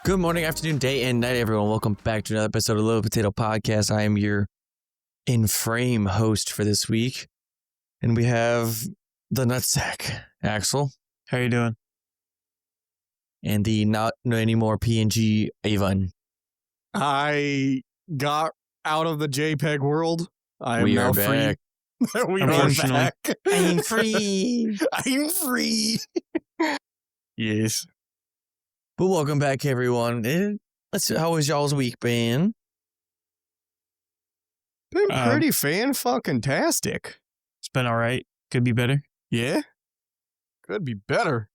Good morning, afternoon, day, and night, everyone. Welcome back to another episode of Little Potato Podcast. I am your in-frame host for this week, and we have the nutsack, Axel. How you doing? And the not anymore PNG, Avon. I got out of the JPEG world. I am We now are free. back. We are Unfortunately. back. I'm free. I'm free. Yes. But welcome back, everyone. How was y'all's week been? Been pretty fan-fucking-tastic. It's been all right. Could be better. Yeah? Could be better.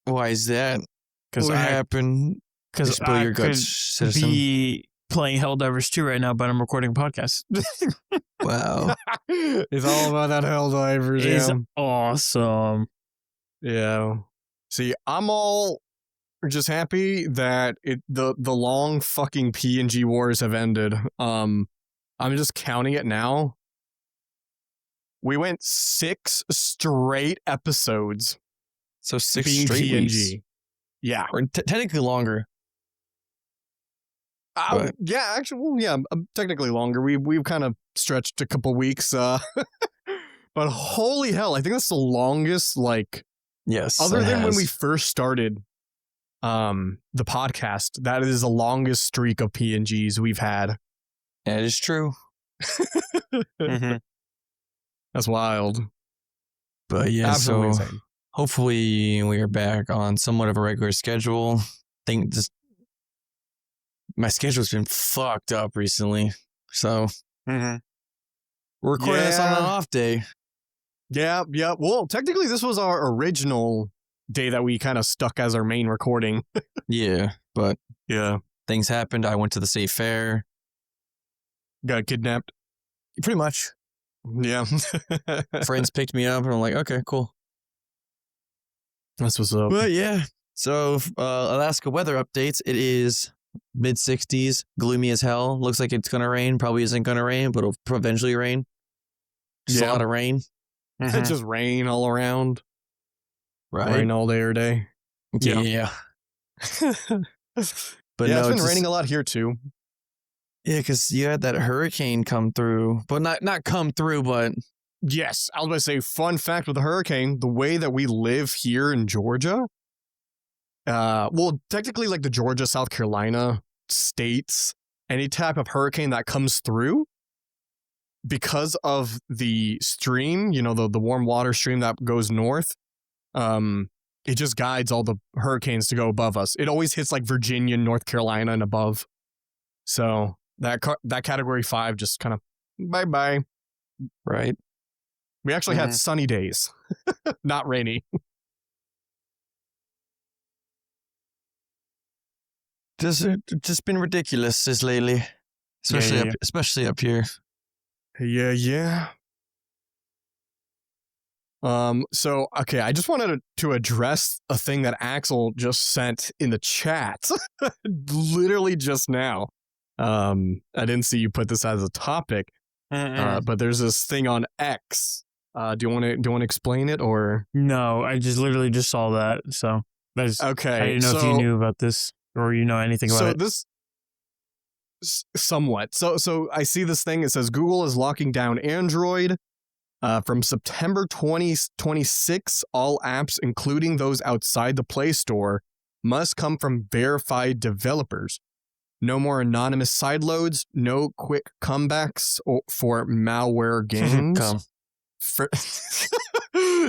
Why is that? Because What happened? Because Spill I your could guts, citizen. be playing Helldivers 2 right now, but I'm recording a podcast. Wow. It's all about that Helldivers. It's Yeah. awesome. Yeah. See, I'm all just happy that the long fucking PNG wars have ended. I'm just counting it now. We went 6 straight episodes So 6 being straight PNG. weeks. Yeah. Or technically longer. But- Yeah, actually, well, yeah, technically longer. We've kind of stretched a couple weeks. But holy hell, I think that's the longest, like, Yes. other it than when has. we first started the podcast, that is the longest streak of PNGs we've had. That is true. Mhm. That's wild. But yeah, Absolutely so insane. hopefully we are back on somewhat of a regular schedule. My schedule's been fucked up recently. So Mhm. we're recording this on an Yeah. off day. Yeah. Well, technically, this was our original day that we kind of stuck as our main recording. Yeah, but Yeah. things happened. I went to the state fair. Got kidnapped. Pretty much. Yeah. Friends picked me up and I'm like, okay, cool. That's what's up. But yeah, so Alaska weather updates. It is mid-60s, gloomy as hell. Looks like it's going to rain. Probably isn't going to rain, but it'll eventually rain. Just a Yeah. lot of rain. Mhm. It's just rain all around. Right? Rain all day or day. Yeah. But yeah, no, it's been just- raining a lot here too. Yeah, because you had that hurricane come through. But not come through, but Yes, I was going to say, fun fact with the hurricane, the way that we live here in Georgia, well, technically like the Georgia, South Carolina states, any type of hurricane that comes through, because of the stream, the warm water stream that goes north, it just guides all the hurricanes to go above us. It always hits like Virginia, North Carolina, and above. So that category 5 just kind of bye-bye. right. We actually had Mhm. sunny days, not rainy. Just been ridiculous this lately. Especially Yeah. especially up here. Yeah. So, okay, I just wanted to address a thing that Axel just sent in the chat, literally just now. I didn't see you put this as a topic, but there's this thing on X. Do you want to explain it or? No, I literally just saw that. So that's, Okay, I didn't know if you knew about this or you know anything about so it. this somewhat. So I see this thing. It says Google is locking down Android. From September 2026, all apps, including those outside the Play Store, must come from verified developers. No more anonymous sideloads, no quick comebacks for malware games. Come.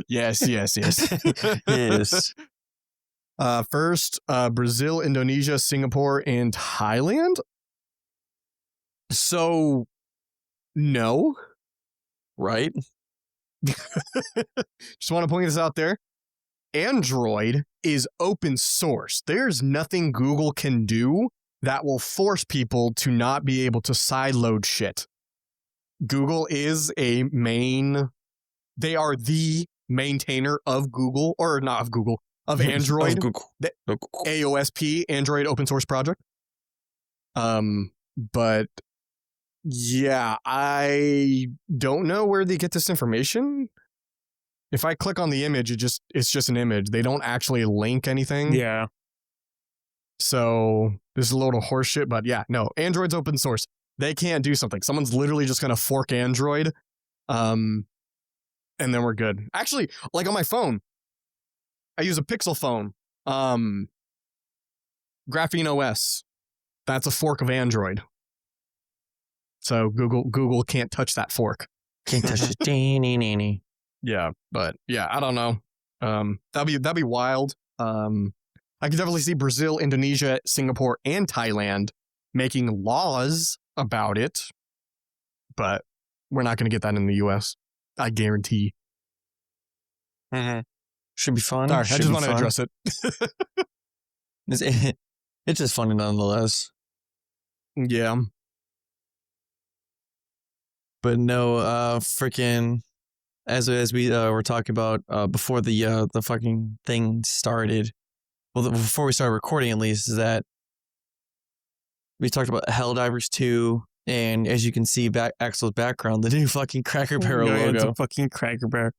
Yes. Yes. First, Brazil, Indonesia, Singapore, and Thailand. So, no. Right? Just want to point this out there. Android is open source. There's nothing Google can do that will force people to not be able to sideload shit. Google is they are the maintainer of Google, or not of Google, of Android. Of Google. The- Of Google. AOSP, Android Open Source Project. But yeah, I don't know where they get this information. If I click on the image, it's just an image. They don't actually link anything. Yeah. So this is a little horse shit, but yeah, no. Android's open source. They can't do something. Someone's literally just gonna fork Android, and then we're good. Actually, like on my phone, I use a Pixel phone. Graphene OS. That's a fork of Android. So Google can't touch that fork. Can't touch it. Yeah, but yeah, I don't know. That'd be wild. I could definitely see Brazil, Indonesia, Singapore, and Thailand making laws about it, but we're not going to get that in the US. I guarantee. Should be fun. Sorry, I Should just be want to fun. address it. It's just funny nonetheless. Yeah. But no, freaking, as we were talking about before the fucking thing started, well, before we started recording at least, is that we talked about Helldivers 2, and as you can see, Axel's background, the new fucking Cracker Barrel It's logo. a fucking Cracker Barrel.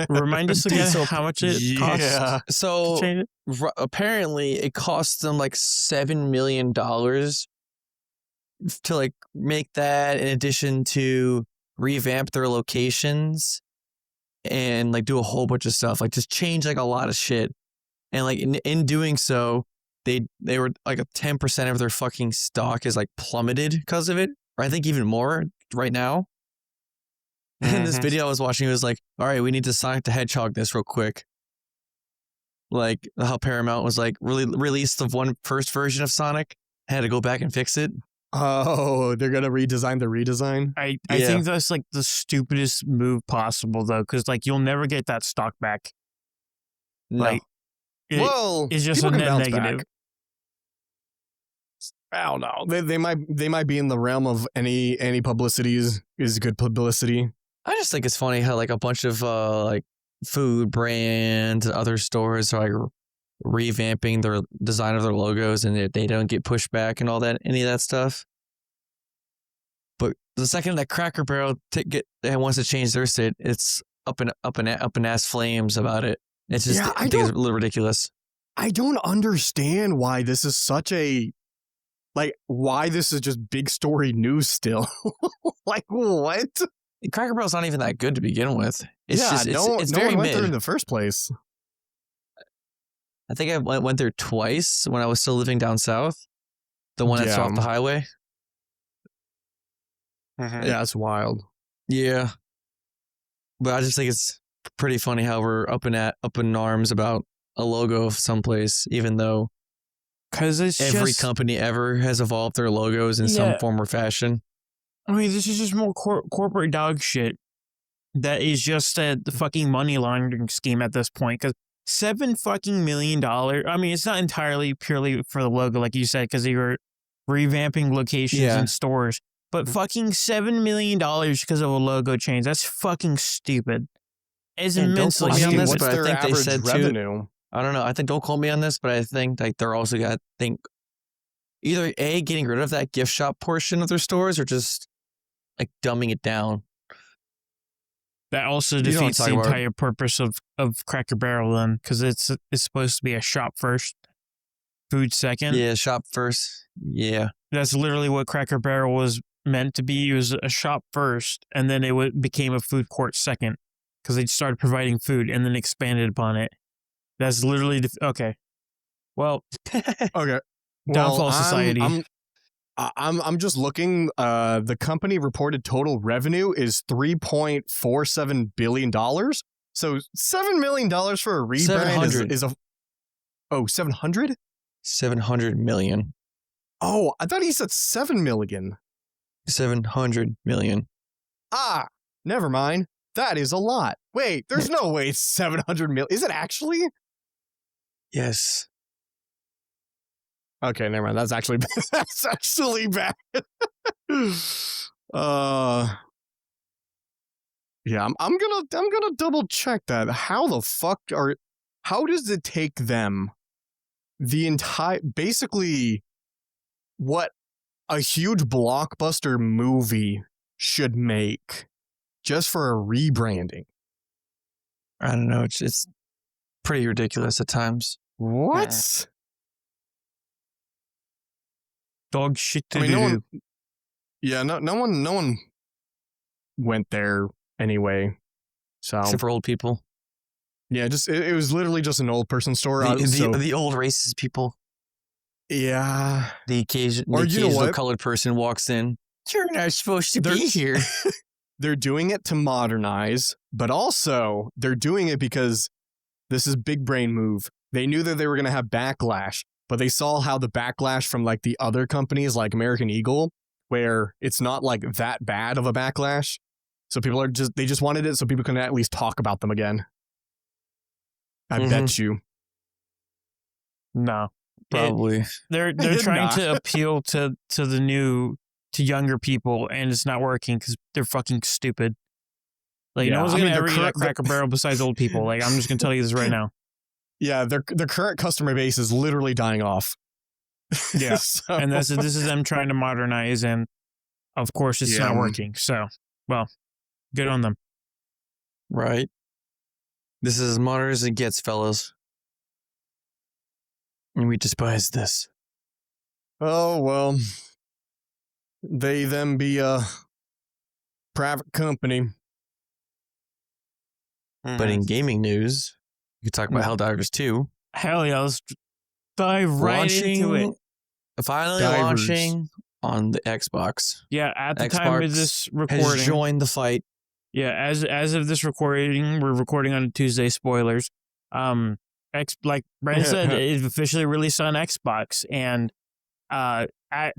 Remind us again how much it costs to So change it? apparently, it cost them like $7 million to like make that, in addition to revamp their locations and like do a whole bunch of stuff, like just change like a lot of shit. And like in doing so, they were like a 10% of their fucking stock is like plummeted because of it, or I think even more right now. And this video I was watching, it was like, all right, we need to Sonic the Hedgehog this real quick. Like how Paramount was like released the first version of Sonic, had to go back and fix it. Oh, they're going to redesign the redesign? I think that's like the stupidest move possible though, because like you'll never get that stock back. No. Like, it's just a people can net bounce negative. back. I don't know. They might be in the realm of any publicity is good publicity. I just think it's funny how like a bunch of like food brands and other stores are like revamping their design of their logos, and they don't get pushed back and all that, any of that stuff. But the second that Cracker Barrel wants to change their shit, it's up and ass flames about it. It's just, I think it's a little ridiculous. I don't understand why this is such a, like, why this is just big story news still. Like, what? Cracker Barrel's not even that good to begin with. It's it's very one went mid. there in the first place. I think I went there twice when I was still living down south. The one that's off the highway. Yeah, it's wild. Yeah. But I just think it's pretty funny how we're up in arms about a logo of someplace, even though every company ever has evolved their logos in some form or fashion. I mean, this is just more corporate dog shit. That is just the fucking money laundering scheme at this point. Because $7 million. I mean, it's not entirely purely for the logo, like you said, because they were revamping locations and stores. But fucking $7 million because of a logo change. That's fucking stupid. It's immensely stupid. I mean, but I think they said revenue? Too. I don't know. I think, don't quote me on this, but I think like they're also got either getting rid of that gift shop portion of their stores, or just like dumbing it down. That also defeats the entire purpose of Cracker Barrel then, because it's supposed to be a shop first, food second. Yeah, shop first. Yeah. That's literally what Cracker Barrel was meant to be. It was a shop first, and then it became a food court second, because they started providing food and then expanded upon it. That's literally okay. Well, okay. Downfall society. I'm just looking. The company reported total revenue is $3.47 billion. So $7 million for a rebrand is a 700? 700 million. Oh, I thought he said 7 million. 700 million. Ah, never mind. That is a lot. Wait, there's no way it's 700 million. Is it actually? Yes. Okay, never mind. That's actually bad. Yeah, I'm gonna double check that. How the fuck how does it take them the entire, basically what a huge blockbuster movie should make just for a rebranding? I don't know. It's pretty ridiculous at times. What? Dog shit to I mean, do. no one. Yeah, no one went there anyway. So Except for old people. yeah, just it was literally just an old person store. The old racist people. Yeah. The occasional colored person walks in. You're not supposed to be here. They're doing it to modernize, but also they're doing it because this is big brain move. They knew that they were going to have backlash, but they saw how the backlash from like the other companies like American Eagle, where it's not like that bad of a backlash. So they just wanted it so people can at least talk about them again. I bet you. No. Probably. They're trying to appeal to younger people, and it's not working because they're fucking stupid. Like, no one's gonna ever eat at Cracker Barrel besides old people. Like, I'm just gonna tell you this right now. Yeah, their current customer base is literally dying off. Yeah, and this is them trying to modernize, and of course it's not working. So, well, good on them. Right. This is as modern as it gets, fellas. And we despise this. Oh, well. They them be a private company. But in gaming news, you could talk about Helldivers 2. Hell yeah, let's dive right into it. Finally launching on the Xbox. Yeah, at the Xbox time of this recording. Has joined the fight. Yeah, as of this recording, we're recording on Tuesday, spoilers. Like Brandon said, it's officially released on Xbox, and at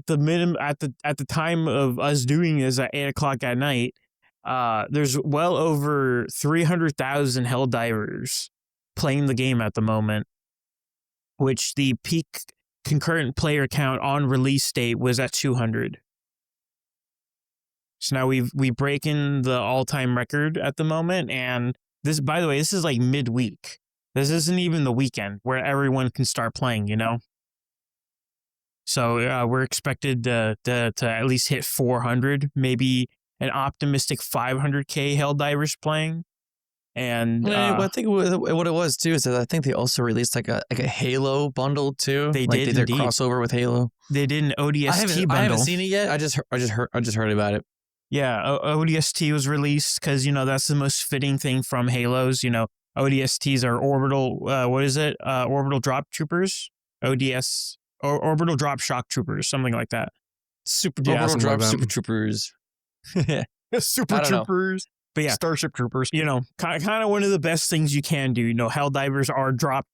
the time of us doing this at 8:00 at night, there's well over 300,000 Helldivers playing the game at the moment, which the peak concurrent player count on release date was at 200. So now we've broken the all-time record at the moment, and this, by the way, this is like midweek. This isn't even the weekend where everyone can start playing, you know? So we're expected to at least hit 400, maybe an optimistic 500K Helldivers playing. And I think what it was too is that I think they also released like a Halo bundle too. They did a indeed. crossover with Halo. They did an ODST bundle. I haven't seen it yet. I just heard about it. Yeah, ODST was released because, you know, that's the most fitting thing from Halos. You know, ODSTs are orbital. What is it? Orbital drop troopers. ODS or orbital drop shock troopers, something like that. Orbital drop super troopers. Super troopers. But yeah, Starship Troopers. You know, kind of one of the best things you can do. You know, Helldivers are drop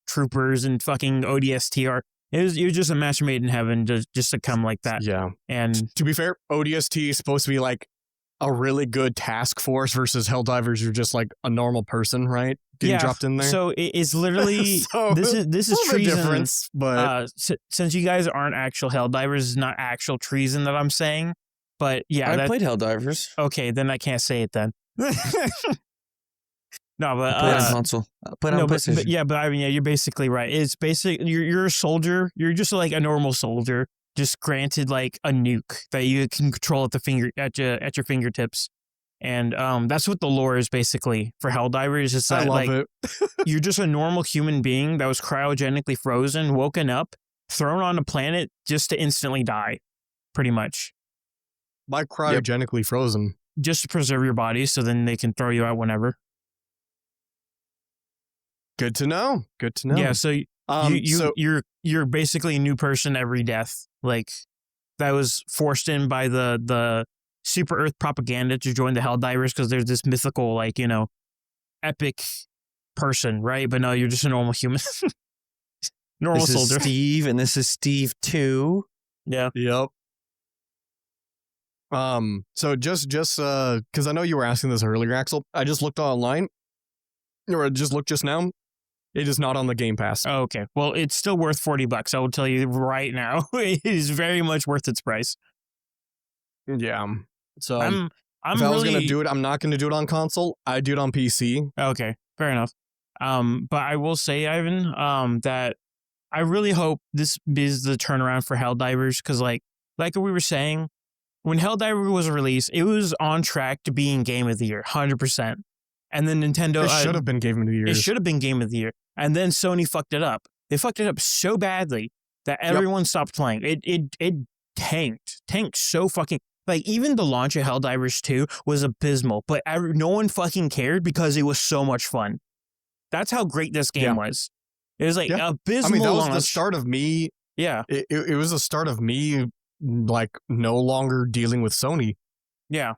troopers, and fucking ODST are. You're just a match made in heaven just to come like that. Yeah. And to be fair, ODST is supposed to be like a really good task force versus Helldivers. You're just like a normal person, right? Getting dropped in there. So it's literally this is treason. Difference, but since you guys aren't actual Helldivers, it's not actual treason that I'm saying. But yeah, I played Helldivers. Okay, then I can't say it then. No, but I played on console. I played on PlayStation. But I mean, yeah, you're basically right. It's you're a soldier. You're just like a normal soldier, just granted like a nuke that you can control at your fingertips, and that's what the lore is basically for Helldivers. It's that, I love it. You're just a normal human being that was cryogenically frozen, woken up, thrown on a planet just to instantly die, pretty much. By cryogenically frozen, just to preserve your body, so then they can throw you out whenever. Good to know. Good to know. Yeah, so you're basically a new person every death. Like, that was forced in by the Super Earth propaganda to join the Helldivers because there's this mythical, like, you know, epic person, right? But no, you're just a normal human. Normal this soldier. Is Steve, and this is Steve 2. Yeah. Yep. So just because I know you were asking this earlier, Axel, I just looked online, or I just looked just now. It is not on the Game Pass. Oh, okay. Well, it's still worth $40. I will tell you right now. It is very much worth its price. Yeah. So I'm if I was gonna do it, I'm not gonna do it on console. I do it on PC. Okay, fair enough. But I will say, Ivan, that I really hope this is the turnaround for Helldivers, because like we were saying, when Helldivers was released, it was on track to being Game of the Year, 100%. And then Nintendo... It should have been Game of the Year. It should have been Game of the Year. And then Sony fucked it up. They fucked it up so badly that everyone stopped playing. It tanked so fucking... Like, even the launch of Helldivers 2 was abysmal, but no one fucking cared because it was so much fun. That's how great this game was. It was like abysmal. I mean, that was launch. the start of me. Yeah. It was the start of me, like, no longer dealing with Sony. Yeah.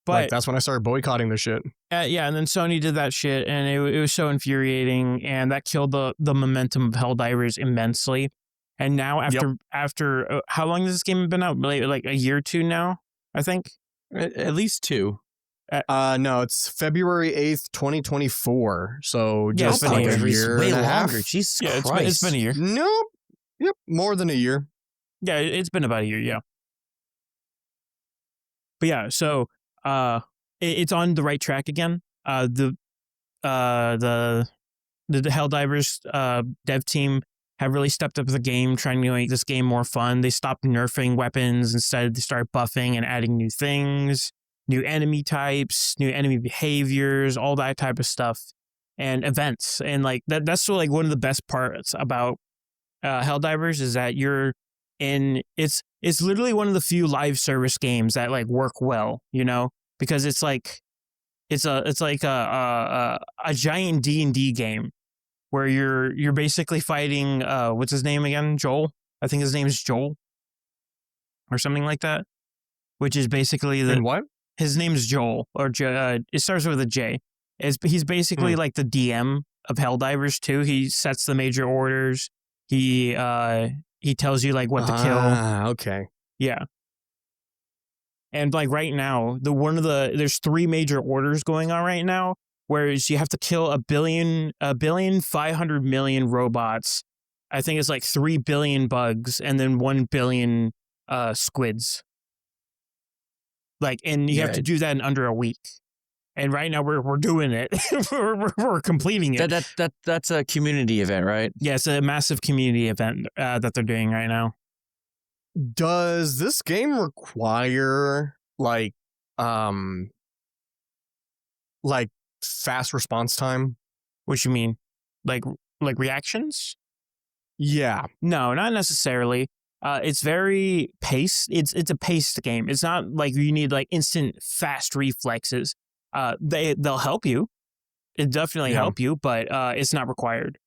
But like, that's when I started boycotting this shit. Yeah, and then Sony did that shit, and it was so infuriating, and that killed the momentum of Helldivers immensely. And now after how long has this game been out? Like a year or two now, I think. At least 2. No, it's February 8th, 2024. So just it's been like a a year way and a half. longer. Jesus Yeah, Christ. it's been a year. Nope. Yep, more than a year. Yeah, it's been about a year, yeah. But yeah, so it's on the right track again. The Helldivers dev team have really stepped up the game, trying to make this game more fun. They stopped nerfing weapons. Instead, they started buffing and adding new things, new enemy types, new enemy behaviors, all that type of stuff, and events. And like that's like one of the best parts about Helldivers is that you're in. It's literally one of the few live service games that like work well, you know, because it's like it's like a giant D&D game where you're basically fighting what's his name again? Joel. I think his name is Joel or something like that. Which is basically And what? His name's Joel, or it starts with a J. He's basically like the DM of Helldivers 2. He sets the major orders. He tells you like what to kill. Okay. Yeah. And like right now, there's 3 major orders going on right now, whereas you have to kill 1,500,000,000 robots. I think it's like 3 billion bugs and then 1 billion squids. Like, and you have to do that in under a week. And right now we're doing it. we're completing it. That's a community event, right? Yeah, it's a massive community event that they're doing right now. Does this game require like fast response time? What you mean? Like reactions? Yeah. No, not necessarily. It's very paced. It's a paced game. It's not like you need like instant fast reflexes. They'll help you. It definitely help you, but it's not required.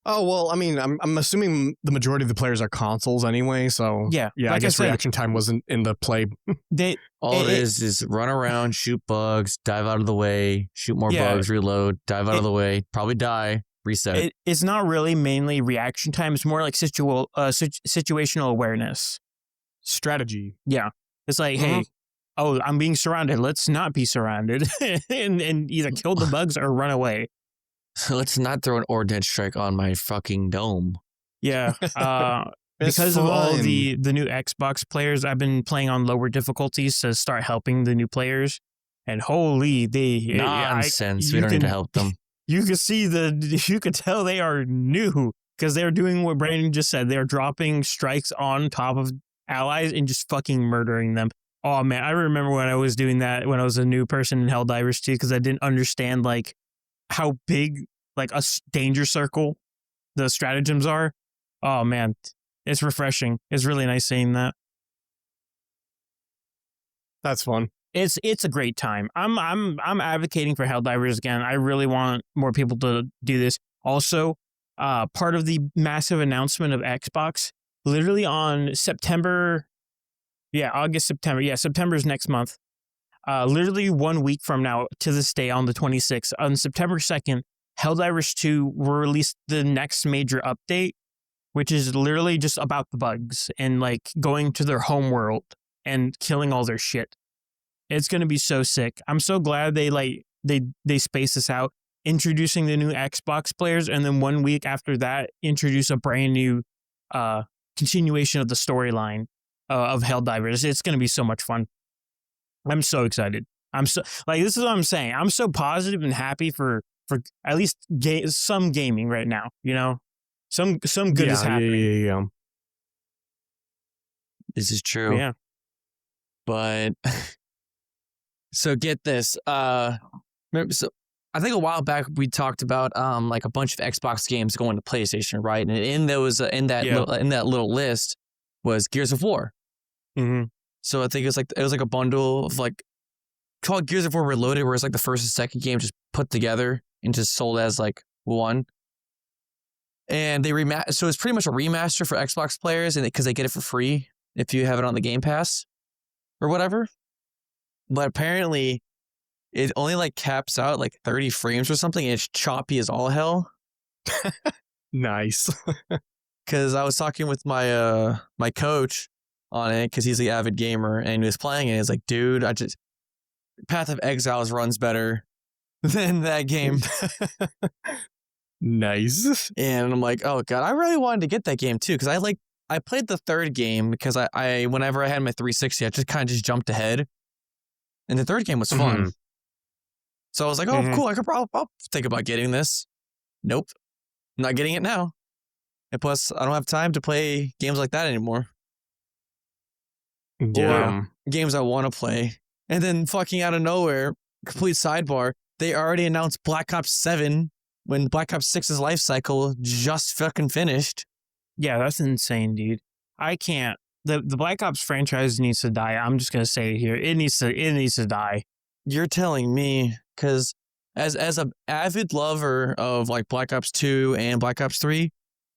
Oh, well, I mean, I'm assuming the majority of the players are consoles anyway, so yeah, like I guess reaction time wasn't in the play. All it is run around, shoot bugs, dive out of the way, shoot more bugs, reload, dive out of the way, probably die, reset. It's not really mainly reaction time. It's more like situational awareness. Strategy. Yeah. It's like, hey, I'm being surrounded. Let's not be surrounded and either kill the bugs or run away. Let's not throw an ordnance strike on my fucking dome. Yeah. Because of all the new Xbox players, I've been playing on lower difficulties to start helping the new players. And holy, nonsense. We don't need to help them. You can you could tell they are new because they're doing what Brandon just said. They're dropping strikes on top of allies and just fucking murdering them. Oh man, I remember when I was doing that when I was a new person in Helldivers 2 because I didn't understand like how big like a danger circle the stratagems are. Oh man, it's refreshing. It's really nice seeing that. That's fun. It's a great time. I'm advocating for Helldivers again. I really want more people to do this. Also, part of the massive announcement of Xbox, literally on September, September is next month. Literally 1 week from now to this day on the 26th, on September 2nd, Helldivers 2 will release the next major update, which is literally just about the bugs and like going to their home world and killing all their shit. It's going to be so sick. I'm so glad they space this out, introducing the new Xbox players, and then 1 week after that, introduce a brand new continuation of the storyline of Helldivers. It's going to be so much fun. I'm so excited. This is what I'm saying. I'm so positive and happy for at least some gaming right now, you know? Some good is happening. Yeah. This is true. Yeah. But so get this. So I think a while back we talked about like a bunch of Xbox games going to PlayStation, right? And in those in that little list was Gears of War. Mm-hmm. So I think it was like a bundle of like called Gears of War Reloaded, where it's like the first and second game just put together and just sold as like one. And they so it's pretty much a remaster for Xbox players, and because they get it for free if you have it on the Game Pass or whatever. But apparently, it only like caps out like 30 frames or something, and it's choppy as all hell. Nice. Because I was talking with my my coach on it, because he's the avid gamer, and he was playing it. He's like, dude, Path of Exiles runs better than that game. Nice. And I'm like, oh god, I really wanted to get that game too, because I played the third game because I whenever I had my 360, I just kind of just jumped ahead, and the third game was fun. Mm-hmm. So I was like, oh cool, I'll think about getting this. Nope, I'm not getting it now. And plus, I don't have time to play games like that anymore. Yeah. Or games I want to play. And then fucking out of nowhere, complete sidebar, they already announced Black Ops 7 when Black Ops 6's life cycle just fucking finished. Yeah, that's insane, dude. I can't. The Black Ops franchise needs to die. I'm just gonna say it here. It needs to die. You're telling me, because as an avid lover of like Black Ops 2 and Black Ops 3,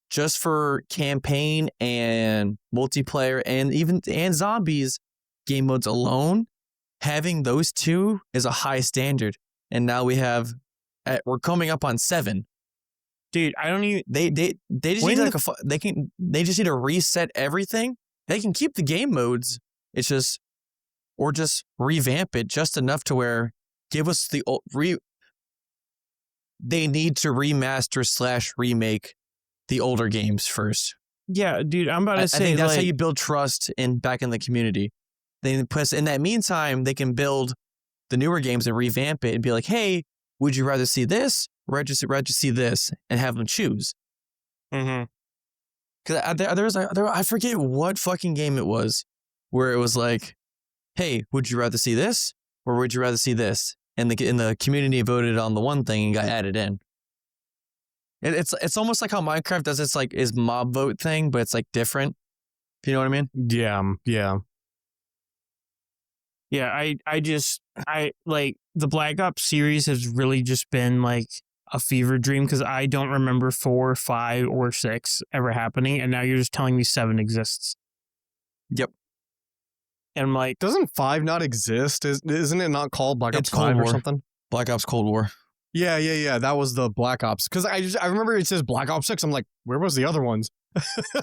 just for campaign and multiplayer and zombies game modes alone, having those two is a high standard. And now we're coming up on 7. Dude, I don't even. They just need they just need to reset everything. They can keep the game modes. It's just revamp it just enough to where give us the they need to remaster / remake the older games first. Yeah, dude, I'm about to say, I think that's how you build trust back in the community. Then in that meantime, they can build the newer games and revamp it and be like, hey, would you rather see this or rather see this, and have them choose. Mm-hmm. Because I forget what fucking game it was where it was like, hey, would you rather see this or would you rather see this? And the community voted on the one thing and got added in. It's almost like how Minecraft does its mob vote thing, but it's like different. If you know what I mean? Yeah. Yeah, I like the Black Ops series has really just been like a fever dream, because I don't remember 4, 5, or 6 ever happening, and now you're just telling me 7 exists. Yep. And I'm like, Doesn't 5 not exist? Isn't it not called Black Ops 5 or something? Black Ops Cold War. Yeah. That was the Black Ops. Because I remember it says Black Ops 6. I'm like, where was the other ones?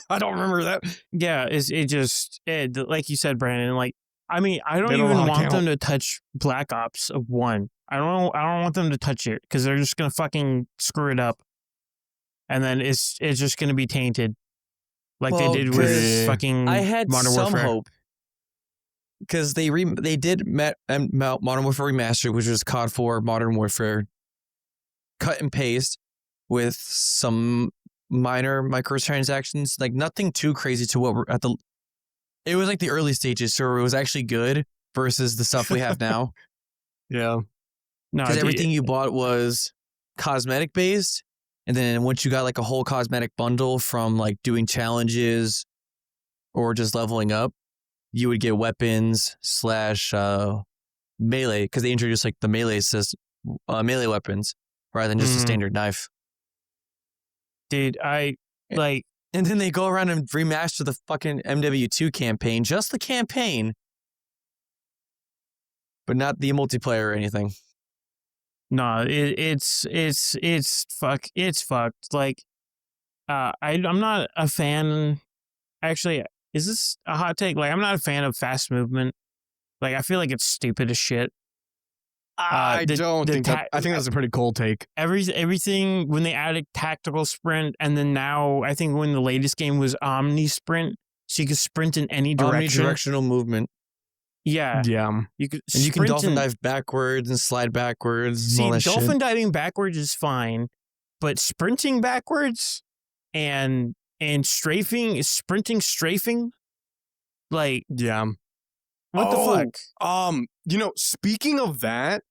I don't remember that. yeah, like you said, Brandon, like, I mean, I don't They don't even know how to want count. them to touch Black Ops 1. I don't want them to touch it, because they're just gonna fucking screw it up, and then it's just gonna be tainted, like they did with fucking I had Modern some Warfare. hope, because they did Modern Warfare Remastered, which was COD 4 Modern Warfare, cut and paste with some minor microtransactions, like nothing too crazy to what we're at the. It was like the early stages, so it was actually good versus the stuff we have now. Yeah. No, Because everything you bought was cosmetic based, and then once you got like a whole cosmetic bundle from like doing challenges or just leveling up, you would get weapons / melee, because they introduced like the melee weapons rather than just a standard knife. dude, I like. And then they go around and remaster the fucking MW2 campaign, just the campaign, but not the multiplayer or anything. No, it's fucked. Like, I'm not a fan. Actually, is this a hot take? Like, I'm not a fan of fast movement. Like, I feel like it's stupid as shit. I think that's a pretty cool take. Everything when they added tactical sprint, and then now I think when the latest game was omni sprint, so you could sprint in any direction. Omnidirectional movement. Yeah, Yeah. you could. And you can dolphin and dive backwards and slide backwards. See, and all that dolphin shit. diving backwards is fine, but sprinting backwards and sprinting strafing, like, Yeah. what the fuck? speaking of that,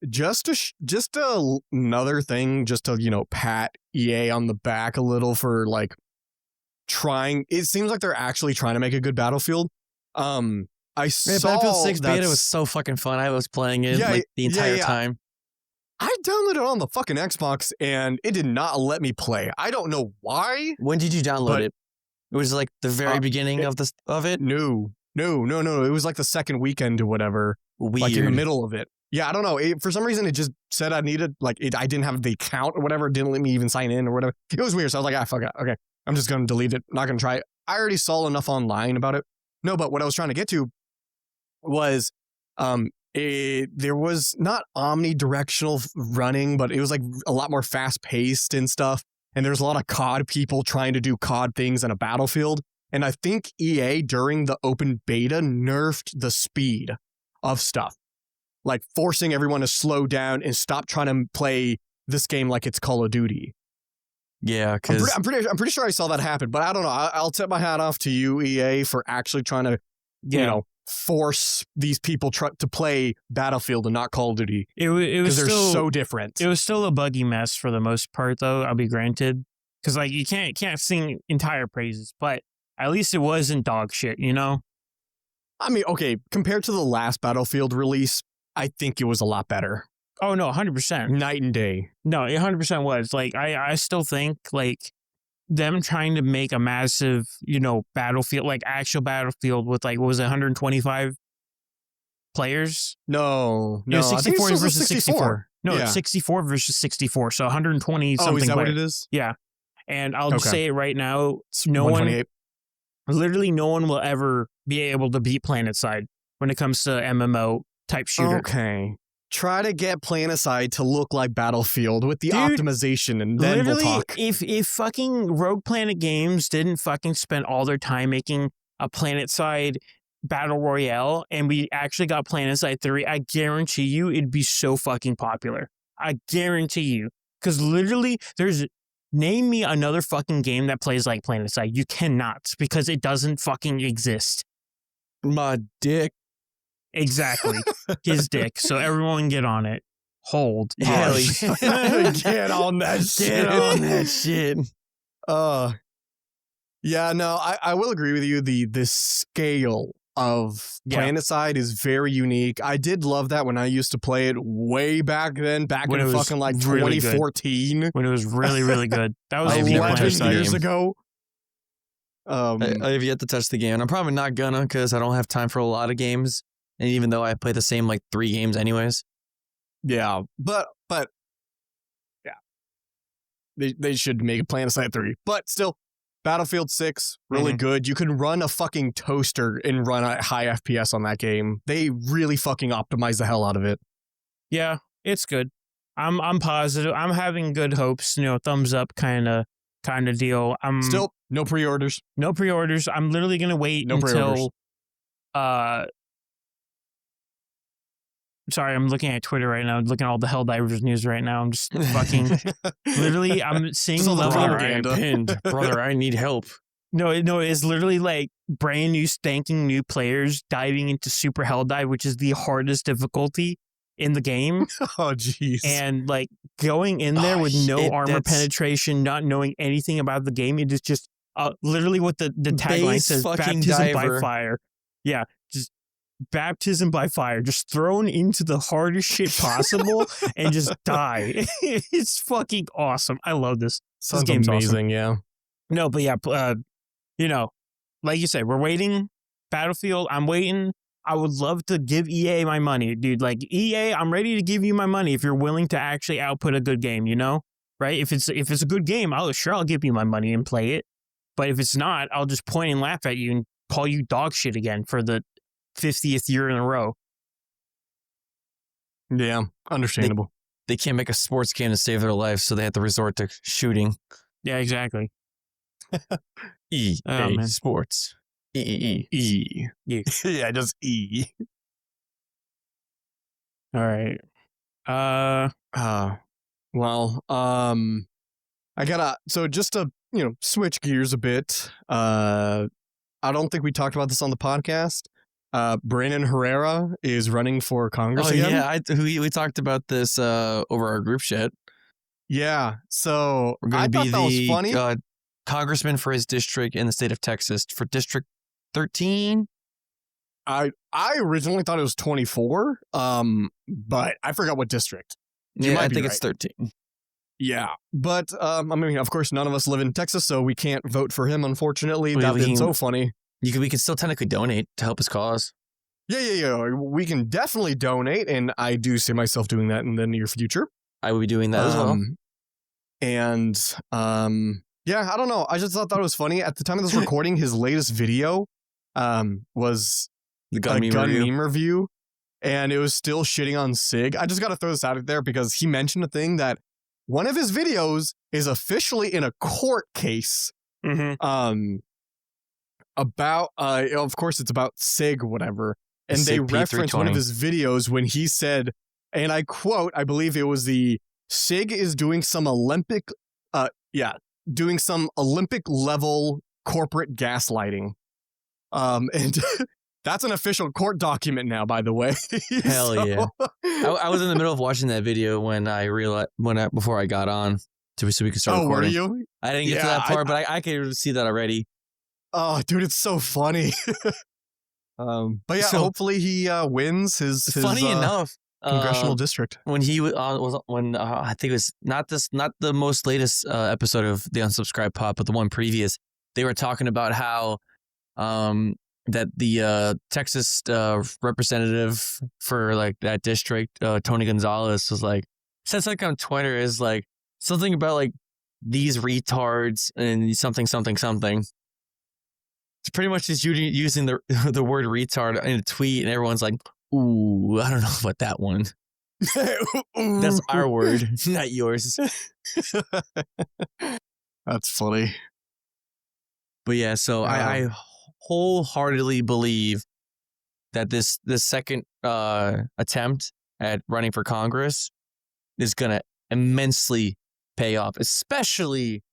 another thing, just to pat EA on the back a little for like trying. It seems like they're actually trying to make a good Battlefield. Battlefield 6 beta was so fucking fun. I was playing it the entire time. I downloaded it on the fucking Xbox and it did not let me play. I don't know why. When did you download it? It was like the very beginning of it? No. It was like the second weekend or whatever. Weird. Like in the middle of it. Yeah, I don't know. For some reason, it just said I needed, I didn't have the account or whatever. It didn't let me even sign in or whatever. It was weird. So I was like, fuck it. Okay. I'm just going to delete it. Not going to try it. I already saw enough online about it. No, but what I was trying to get to was, there was not omnidirectional running, but it was like a lot more fast paced and stuff. And there's a lot of COD people trying to do COD things in a Battlefield. And I think EA during the open beta nerfed the speed of stuff, like forcing everyone to slow down and stop trying to play this game like it's Call of Duty. Yeah, because I'm pretty sure I saw that happen, but I don't know. I'll tip my hat off to you, EA, for actually trying to, force these people to play Battlefield and not Call of Duty. It was because they're still so different. It was still a buggy mess for the most part, though. I'll be granted, because like you can't sing entire praises, but at least it wasn't dog shit, I mean, okay, compared to the last Battlefield release, I think it was a lot better. Oh no, 100%. Night and day. No, it 100% was. Like I still think like them trying to make a massive, Battlefield, like actual Battlefield with like, what was it, 125 players? No. It was 64 versus 64. No, Yeah. it's 64 versus 64. So 120 something. Oh, is that players. what it is? Yeah. And I'll just Okay. say it right now, It's no one 128. literally no one will ever be able to beat PlanetSide when it comes to MMO type shooter. Okay. Try to get PlanetSide to look like Battlefield with the Dude, optimization, and then we'll Literally, talk. if fucking Rogue Planet Games didn't fucking spend all their time making a PlanetSide battle royale and we actually got PlanetSide 3, I guarantee you it'd be so fucking popular. I guarantee you. Because literally, name me another fucking game that plays like PlanetSide. You cannot, because it doesn't fucking exist. my dick. Exactly. His dick. So everyone get on it. Hold. Hell Pause. yeah. Get on that shit. Get on that shit. Yeah, no, I will agree with you. The scale of PlanetSide is very unique. I did love that when I used to play it way back then, When in it was fucking like really good. 2014. When it was really, really good. That was I a have peak never Eleven touched that PlanetSide. years game. ago. I have yet to touch the game. I'm probably not gonna because I don't have time for a lot of games. And even though I play the same like 3 games anyways. Yeah, but yeah, they should make a PlanetSide 3. But still, Battlefield 6 really good. You can run a fucking toaster and run a high FPS on that game. They really fucking optimize the hell out of it. Yeah, it's good. I'm positive. I'm having good hopes. Thumbs up kind of deal. Still, no pre-orders. No pre-orders. I'm literally gonna wait No until pre-orders. Sorry, I'm looking at Twitter right now. I'm looking at all the Helldivers news right now. I'm just fucking literally. I'm seeing Just all the level. propaganda. I'm pinned. Brother, I need help. No, it's literally like brand new, stanking new players diving into Super Helldive, which is the hardest difficulty in the game, Oh, jeez. and like going in there with no shit, armor that's- penetration, not knowing anything about the game. It is just literally what the tagline Base says: fucking baptism by diver. fire. Yeah, just baptism by fire, just thrown into the hardest shit possible and just die. It's fucking awesome. I love this. Sounds game's amazing, yeah. No, but yeah, like you said, we're waiting. Battlefield, I'm waiting. I would love to give EA my money, dude. Like EA, I'm ready to give you my money if you're willing to actually output a good game, right? If it's a good game, I'll give you my money and play it. But if it's not, I'll just point and laugh at you and call you dog shit again for the 50th year in a row. Yeah, understandable. They can't make a sports game to save their life, so they have to resort to shooting. Yeah, exactly. EA man. Sports. E. Yeah, just E. All right. Well, I gotta, so just to, switch gears a bit, I don't think we talked about this on the podcast, Brandon Herrera is running for Congress again. Yeah, we talked about this over our group chat. Yeah, so We're going I to thought be that was funny. the congressman for his district in the state of Texas for District 13. I originally thought it was 24, but I forgot what district. You might I be think right. it's 13. Yeah, but I mean, of course, none of us live in Texas, so we can't vote for him. Unfortunately, We that's been can- so funny. We can still technically donate to help his cause. Yeah. We can definitely donate, and I do see myself doing that in the near future. I will be doing that as well. And yeah, I don't know. I just thought that was funny. At the time of this recording, his latest video was The gun a meme review. meme review, and it was still shitting on SIG. I just got to throw this out there because he mentioned a thing that one of his videos is officially in a court case. About of course it's about SIG or whatever, and they SIG referenced one of P320. his videos when he said, and I quote, I believe it was the SIG is doing some Olympic level corporate gaslighting, and that's an official court document now, by the way. Hell yeah. I was in the middle of watching that video when I realized before I got on so we could start Oh, were recording. you? I didn't get to that part, but I could see that already. Oh, dude, it's so funny. But yeah, So- hopefully he wins his Funny enough, congressional district. when he was I think it was not the most latest episode of the Unsubscribed Pod, but the one previous, they were talking about how that the Texas representative for like that district, Tony Gonzalez, was like said something on Twitter is like something about like these retards and something. It's pretty much just using the word retard in a tweet, and everyone's like, "Ooh, I don't know about that one." That's our word, not yours. That's funny. But yeah, so I wholeheartedly believe that this second attempt at running for Congress is gonna immensely pay off, especially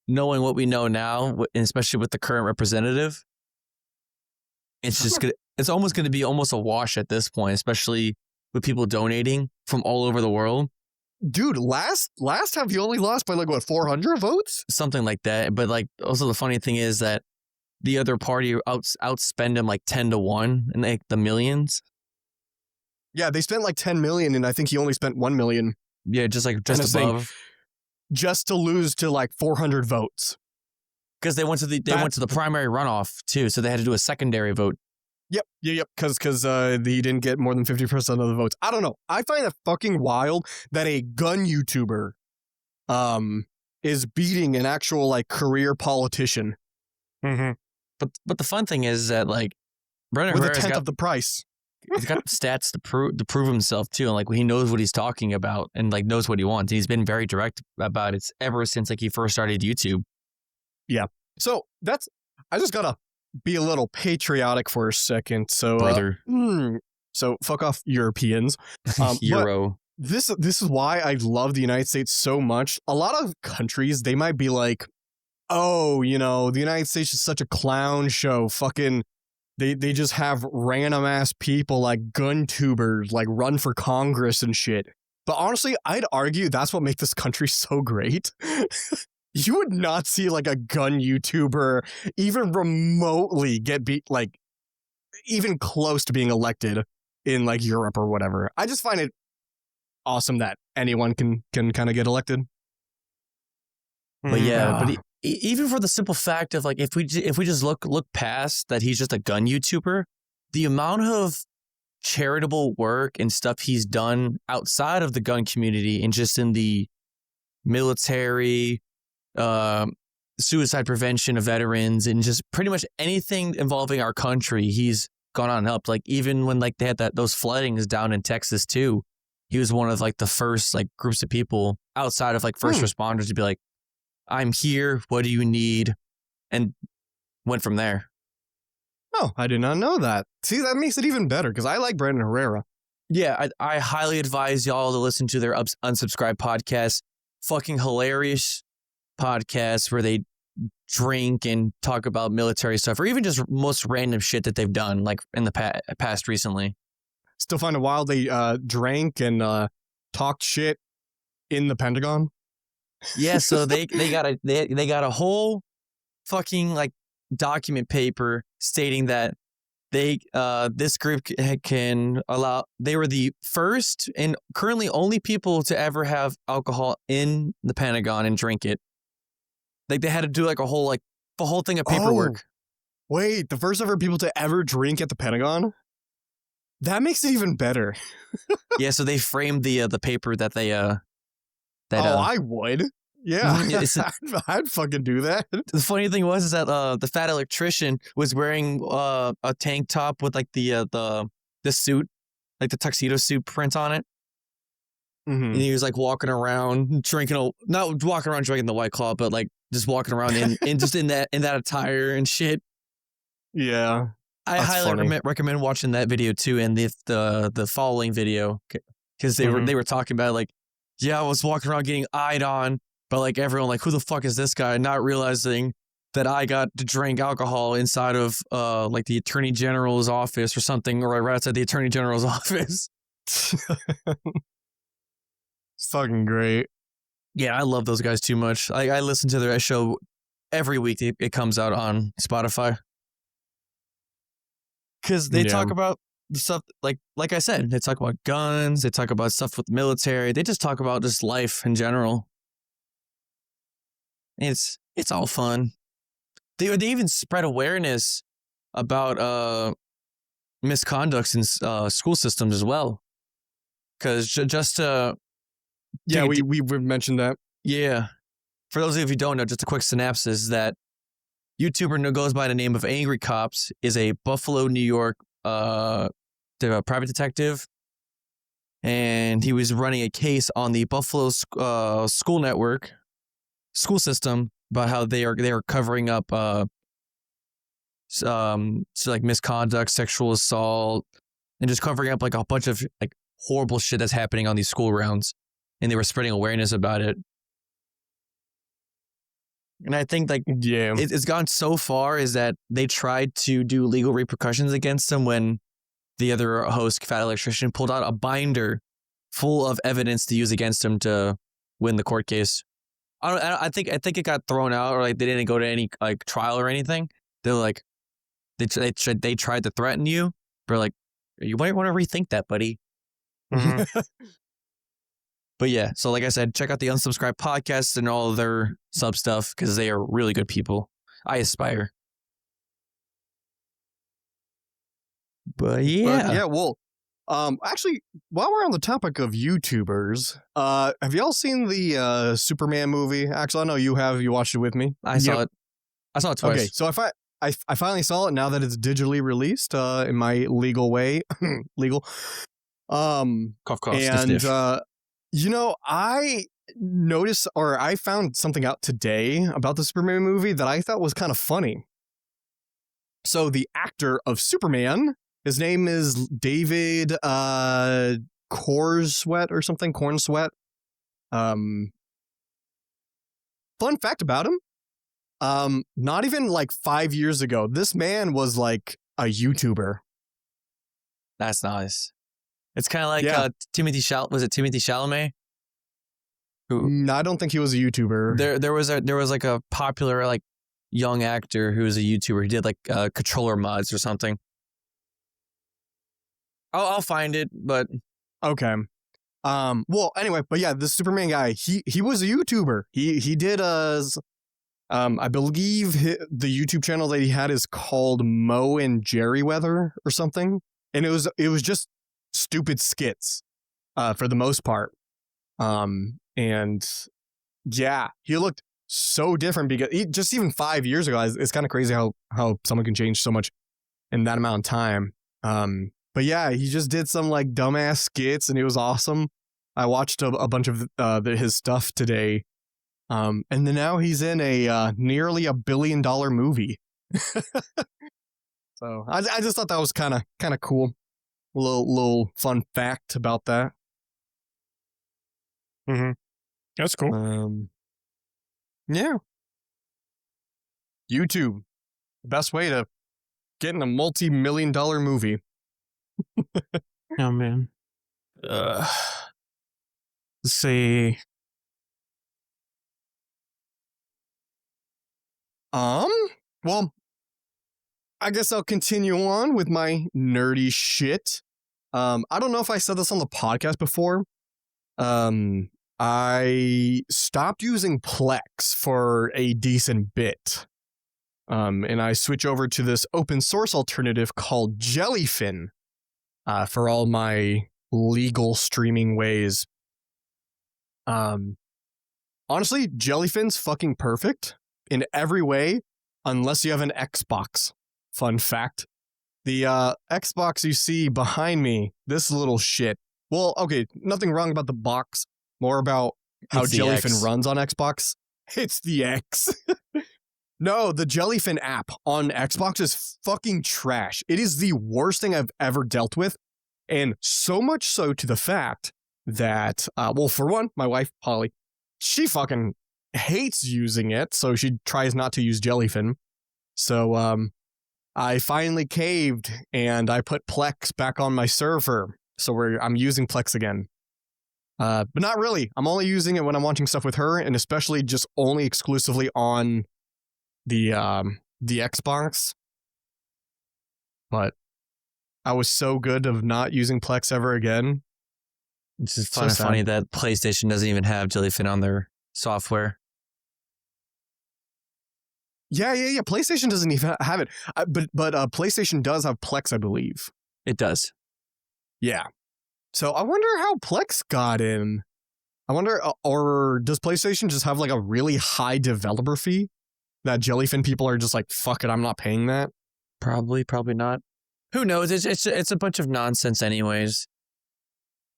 knowing what we know now, and especially with the current representative. It's just it's almost gonna be almost a wash at this point, especially with people donating from all over the world. Dude, last time he only lost by like what, 400 votes? Something like that. But like also the funny thing is that the other party outspend him like 10-1 and like the millions. Yeah, they spent like 10 million, and I think he only spent 1 million Yeah, just Kinda saying- above. just to lose to like 400 votes. Because they went to the primary runoff too, so they had to do a secondary vote. Yep. Because he didn't get more than 50% of the votes. I don't know. I find it fucking wild that a gun YouTuber is beating an actual like career politician But the fun thing is that like Brendan with a Herrera's tenth got, of the price. he's got the stats to prove himself too, and like he knows what he's talking about and like knows what he wants. And he's been very direct about it ever since like he first started YouTube. So I just gotta be a little patriotic for a second. So Brother, so fuck off Europeans. But Euro. this is why I love the United States so much. A lot of countries, they might be like, oh, you know, the United States is such a clown show. Fucking they just have random ass people like gun tubers like run for Congress and shit. But honestly, I'd argue that's what makes this country so great. You would not see like a gun YouTuber even remotely get beat, like even close to being elected in like Europe or whatever. I just find it awesome that anyone can kind of get elected. But yeah, but even for the simple fact of like if we just look past that he's just a gun YouTuber, the amount of charitable work and stuff he's done outside of the gun community and just in the military, suicide prevention of veterans, and just pretty much anything involving our country, he's gone on and helped. Like even when like they had those floodings down in Texas too, he was one of like the first like groups of people outside of like first responders to be like, I'm here, what do you need? And went from there. Oh, I did not know that. See, that makes it even better because I like Brandon Herrera. Yeah, I highly advise y'all to listen to their Unsubscribed podcast. Fucking hilarious podcast where they drink and talk about military stuff, or even just most random shit that they've done, like in the past recently. Still find it wild they drank and talked shit in the Pentagon. Yeah, so they got a whole fucking like document paper stating that this group can allow. They were the first and currently only people to ever have alcohol in the Pentagon and drink it. Like they had to do like a whole thing of paperwork. Wait, the first ever people to ever drink at the Pentagon? That makes it even better. Yeah, so they framed the paper that they I would. Yeah, I'd fucking do that. The funny thing was is that the fat electrician was wearing a tank top with like the suit, like the tuxedo suit print on it. Mm-hmm. And he was like walking around drinking not walking around drinking the White Claw, but like just walking around in just in that attire and shit. Yeah. I highly recommend watching that video too, and the following video, because they were talking about like, yeah, I was walking around getting eyed on, but like everyone like, who the fuck is this guy? Not realizing that I got to drink alcohol inside of like the Attorney General's office or something, or right outside the Attorney General's office. It's fucking great. Yeah, I love those guys too much. I listen to their show every week. It comes out on Spotify. Because they talk about the stuff, like I said, they talk about guns, they talk about stuff with the military, they just talk about just life in general. It's all fun. They even spread awareness about misconducts in school systems as well. Because just we've mentioned that. Yeah. For those of you who don't know, just a quick synopsis that YouTuber who goes by the name of Angry Cops is a Buffalo, New York private detective. And he was running a case on the Buffalo school system about how they are covering up so like misconduct, sexual assault, and just covering up like a bunch of like horrible shit that's happening on these school grounds. And they were spreading awareness about it. And I think like it's gone so far is that they tried to do legal repercussions against him when the other host, Fat Electrician, pulled out a binder full of evidence to use against him to win the court case. I think it got thrown out, or like they didn't go to any like trial or anything. They're like they tried to threaten you. But like, you might want to rethink that, buddy. Mm-hmm. But yeah, so like I said, check out the Unsubscribed podcast and all their sub stuff because they are really good people. I aspire. But yeah. Well, actually, while we're on the topic of YouTubers, have y'all seen the Superman movie? Actually, I know you have. You watched it with me. I saw it. I saw it twice. Okay, so I finally saw it now that it's digitally released in my legal way. Legal. Cough, cough, and sniff. I noticed, or I found something out today about the Superman movie that I thought was kind of funny. So the actor of Superman, his name is David Cornsweet or something. Cornsweet. Fun fact about him. Not even like 5 years ago, this man was like a YouTuber. That's nice. It's kind of like Timothy Chalamet? No, I don't think he was a YouTuber. There was like a popular like young actor who was a YouTuber. He did like controller mods or something. I'll find it, but okay. Well, anyway, but yeah, the Superman guy, he was a YouTuber. He did I believe the YouTube channel that he had is called Mo and Jerry Weather or something, and it was just stupid skits for the most part. And yeah, he looked so different because just even 5 years ago, it's kind of crazy how someone can change so much in that amount of time. But yeah, he just did some like dumbass skits and it was awesome. I watched a bunch of his stuff today. And then now he's in a nearly $1 billion movie. So I just thought that was kind of cool. A little fun fact about that. Mm-hmm. That's cool. Yeah. YouTube. The best way to get in a multi-million-dollar movie. Oh, man. Let's see. Well, I guess I'll continue on with my nerdy shit. I don't know if I said this on the podcast before. I stopped using Plex for a decent bit. And I switch over to this open source alternative called Jellyfin for all my legal streaming ways. Honestly, Jellyfin's fucking perfect in every way, unless you have an Xbox. Fun fact. The Xbox you see behind me, this little shit. Well, okay, nothing wrong about the box. More about how Jellyfin runs on Xbox. It's the X. No, the Jellyfin app on Xbox is fucking trash. It is the worst thing I've ever dealt with. And so much so to the fact that, well, for one, my wife, Holly, she fucking hates using it. So she tries not to use Jellyfin. So I finally caved and I put Plex back on my server. So I'm using Plex again. But not really. I'm only using it when I'm watching stuff with her, and especially just only exclusively on the Xbox. But I was so good of not using Plex ever again. It's just kind of funny that PlayStation doesn't even have Jellyfin on their software. Yeah. PlayStation doesn't even have it. But PlayStation does have Plex, I believe. It does. Yeah. So I wonder how Plex got in. I wonder, or does PlayStation just have like a really high developer fee that Jellyfin people are just like, fuck it, I'm not paying that? Probably not. Who knows? It's a bunch of nonsense, anyways.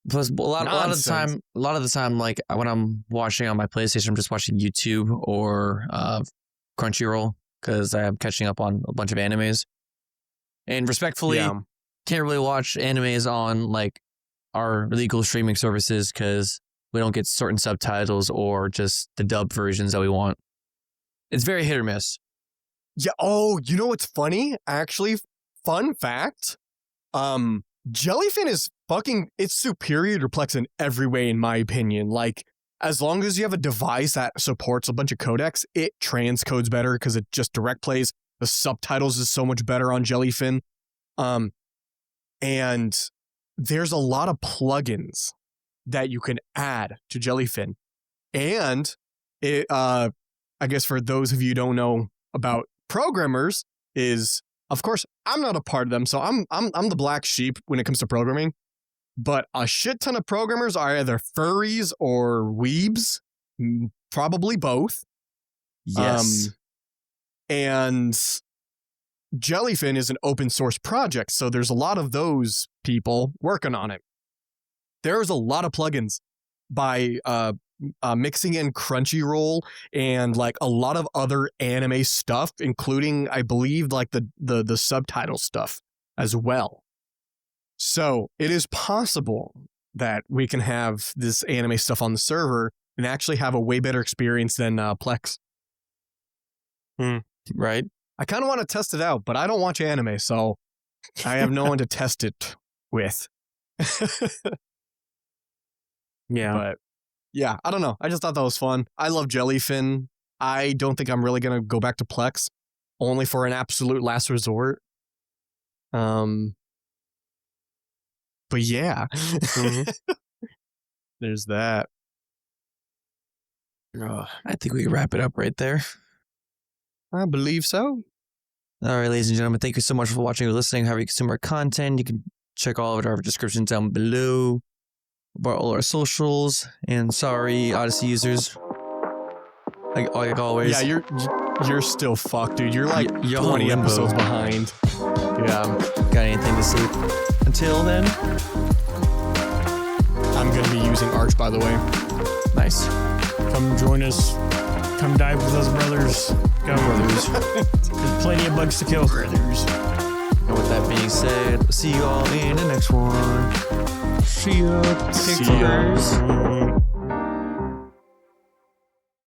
Plus, a lot of the time, like when I'm watching on my PlayStation, I'm just watching YouTube or Crunchyroll because I'm catching up on a bunch of animes. And respectfully, can't really watch animes on like our legal streaming services because we don't get certain subtitles or just the dub versions that we want. It's very hit or miss. Yeah. Oh, you know what's funny? Actually, fun fact. Jellyfin is it's superior to Plex in every way, in my opinion. Like, as long as you have a device that supports a bunch of codecs, it transcodes better because it just direct plays. The subtitles is so much better on Jellyfin. And there's a lot of plugins that you can add to Jellyfin. And it, I guess for those of you who don't know about programmers, is of course I'm not a part of them, so I'm the black sheep when it comes to programming. But a shit ton of programmers are either furries or weebs, probably both. Yes. And Jellyfin is an open source project, so there's a lot of those people working on it. There's a lot of plugins by mixing in Crunchyroll and like a lot of other anime stuff, including, I believe, like the subtitle stuff as well. So it is possible that we can have this anime stuff on the server and actually have a way better experience than Plex. Right. I kind of want to test it out, but I don't watch anime, so I have no one to test it with. Yeah. But yeah, I don't know. I just thought that was fun. I love Jellyfin. I don't think I'm really going to go back to Plex, only for an absolute last resort. But yeah, there's that. I think we can wrap it up right there. I believe so. All right, ladies and gentlemen, thank you so much for watching or listening. However you consume our content, you can check all of our descriptions down below about all our socials. And sorry, Odysee users, like always. Yeah, you're still fucked, dude. You're like you're 20 episodes behind. Yeah. Got anything to say? Until then, I'm gonna be using Arch, by the way. Nice. Come join us. Come dive with us, brothers. Come, brothers. There's plenty of bugs to kill, brothers. And with that being said, see you all in the next one. See ya. See ya.